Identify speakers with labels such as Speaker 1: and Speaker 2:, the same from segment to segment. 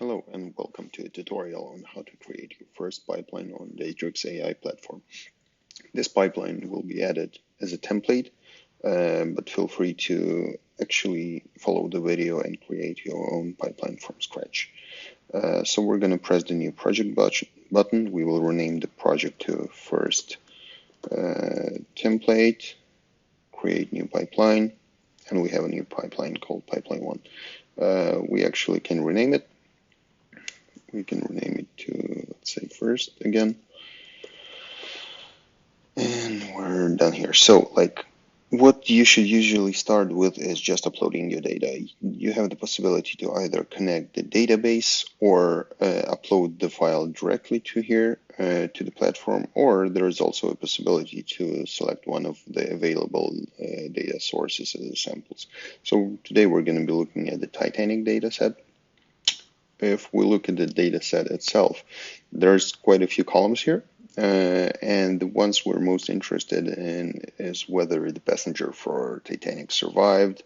Speaker 1: Hello and welcome to a tutorial on how to create your first pipeline on Datrics AI platform. This pipeline will be added as a template, but feel free to actually follow the video and create your own pipeline from scratch. So we're going to press the new project button. We will rename the project to first template, create new pipeline, and we have a new pipeline called pipeline 1. We actually can rename it. We can rename it to, let's say, first again. And we're done here. So, what you should usually start with is just uploading your data. You have the possibility to either connect the database or upload the file directly to here, to the platform, or there is also a possibility to select one of the available data sources as samples. So today we're going to be looking at the Titanic dataset. If we look at the data set itself, there's quite a few columns here, and the ones we're most interested in is whether the passenger for Titanic survived,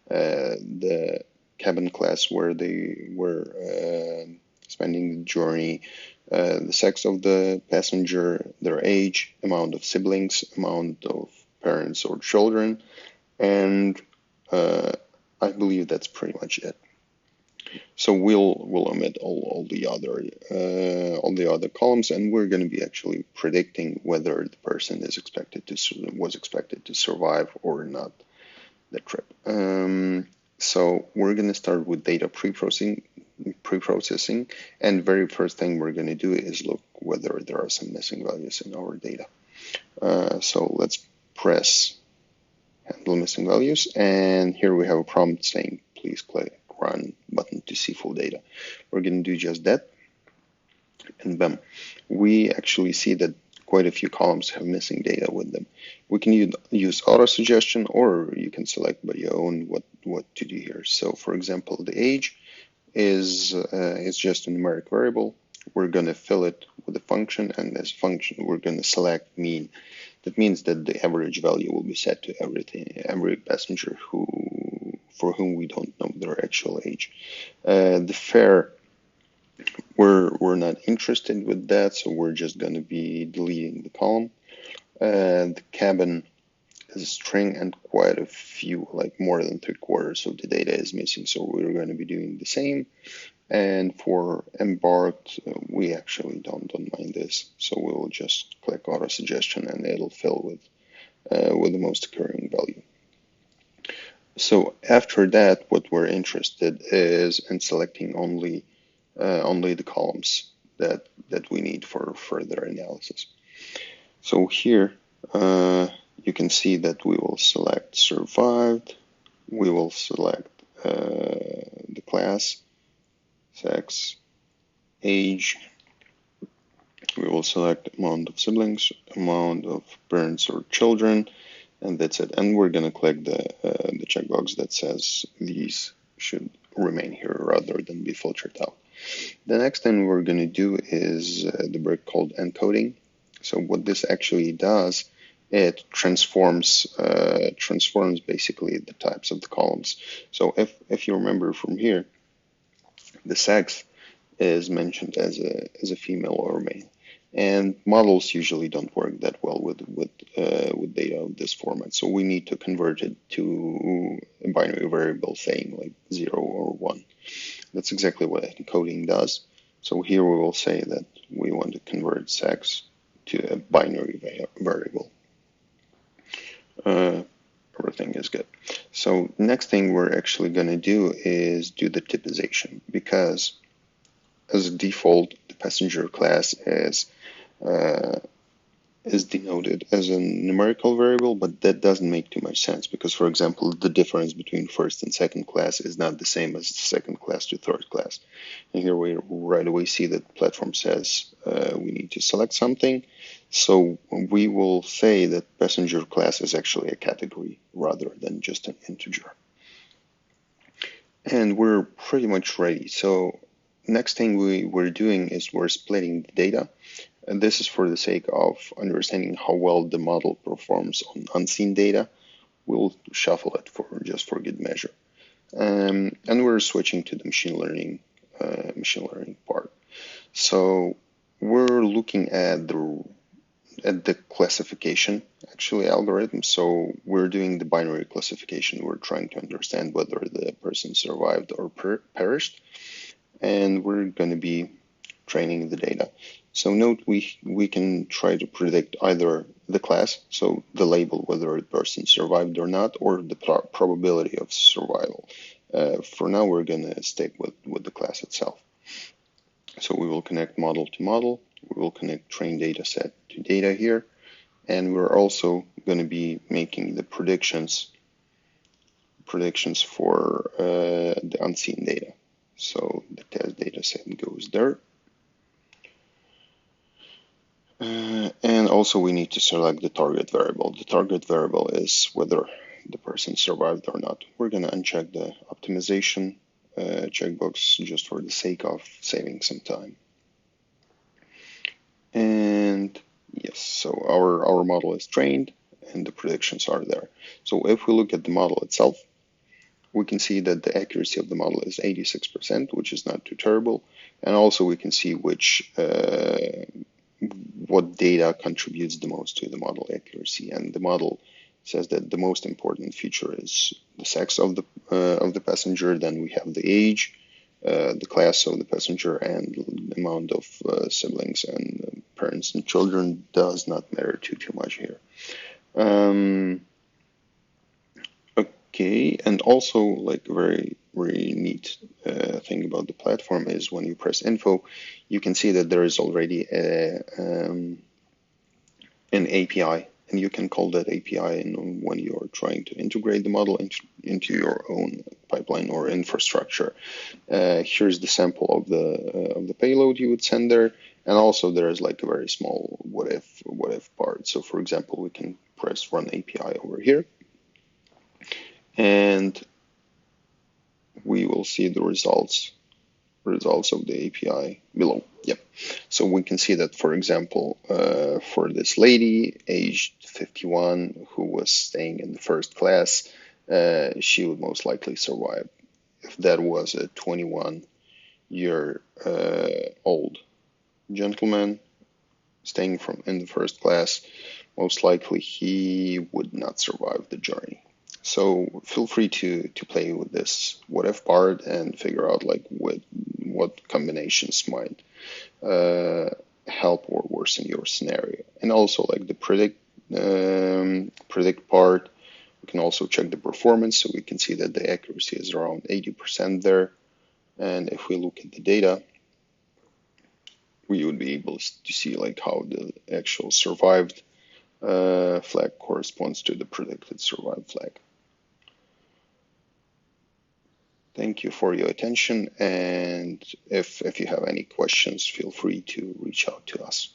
Speaker 1: the cabin class where they were spending the journey, the sex of the passenger, their age, amount of siblings, amount of parents or children, and I believe that's pretty much it. So we'll omit all the other columns, and we're going to be actually predicting whether the person was expected to survive or not the trip. So we're going to start with data preprocessing, and very first thing we're going to do is look whether there are some missing values in our data. So let's press handle missing values, and here we have a prompt saying please click run button to see full data. We're going to do just that, and bam, we actually see that quite a few columns have missing data with them. We can use auto suggestion, or you can select by your own what to do here. So for example, the age is just a numeric variable. We're going to fill it with a function, and as function we're going to select mean. That means that the average value will be set to every passenger for whom we don't know their actual age. The fare, we're not interested with that, so we're just going to be deleting the column. The cabin is a string, and quite a few, like more than 3/4 of the data is missing, so we're going to be doing the same. And for embarked, we actually don't mind this, so we'll just click auto suggestion, and it'll fill with the most occurring value. So after that, what we're interested is in selecting only the columns that we need for further analysis. So here you can see that we will select survived, we will select the class, sex, age, we will select amount of siblings, amount of parents or children, and that's it. And we're going to click the checkbox that says these should remain here rather than be filtered out. The next thing we're going to do is the brick called encoding. So what this actually does, it transforms basically the types of the columns. So if you remember from here, the sex is mentioned as a female or male. And models usually don't work that well with data of this format, so we need to convert it to a binary variable saying like 0 or 1. That's exactly what encoding does. So here we will say that we want to convert sex to a binary variable. Everything is good. So next thing we're actually going to do is do the typization, because as a default, the passenger class is denoted as a numerical variable, but that doesn't make too much sense because, for example, the difference between first and second class is not the same as the second class to third class. And here we right away see that the platform says we need to select something. So we will say that passenger class is actually a category rather than just an integer. And we're pretty much ready. So next thing we're doing is we're splitting the data. And this is for the sake of understanding how well the model performs on unseen data. We'll shuffle it for good measure. And we're switching to the machine learning machine learning part. So we're looking at the classification actually algorithm. So we're doing the binary classification. We're trying to understand whether the person survived or perished, and we're going to be training the data. So note we can try to predict either the class, so the label whether a person survived or not, or the probability of survival. For now, we're going to stick with the class itself. So we will connect model to model. We will connect train data set to data here. And we're also going to be making the predictions for the unseen data. So the test data set goes there. And also we need to select the target variable. The target variable is whether the person survived or not. We're going to uncheck the optimization checkbox just for the sake of saving some time. And yes, so our model is trained and the predictions are there. So if we look at the model itself, we can see that the accuracy of the model is 86%, which is not too terrible. And also we can see what data contributes the most to the model accuracy. And the model says that the most important feature is the sex of the passenger. Then we have the age, the class of the passenger, and the amount of siblings and parents and children does not matter too much here. Okay, and also like very neat thing about the platform is when you press info, you can see that there is already an API, and you can call that API when you're trying to integrate the model into your own pipeline or infrastructure. Here's the sample of the payload you would send there, and also there is like a very small what if part. So for example, we can press run API over here, and we will see the results of the API below. Yep. So we can see that, for example, for this lady aged 51 who was staying in the first class, she would most likely survive. If that was a 21-year-old gentleman staying in the first class, most likely he would not survive the journey. So feel free to play with this what if part and figure out like what combinations might help or worsen your scenario. And also like the predict part, we can also check the performance, so we can see that the accuracy is around 80% there. And if we look at the data, we would be able to see like how the actual survived flag corresponds to the predicted survived flag. Thank you for your attention, and if you have any questions, feel free to reach out to us.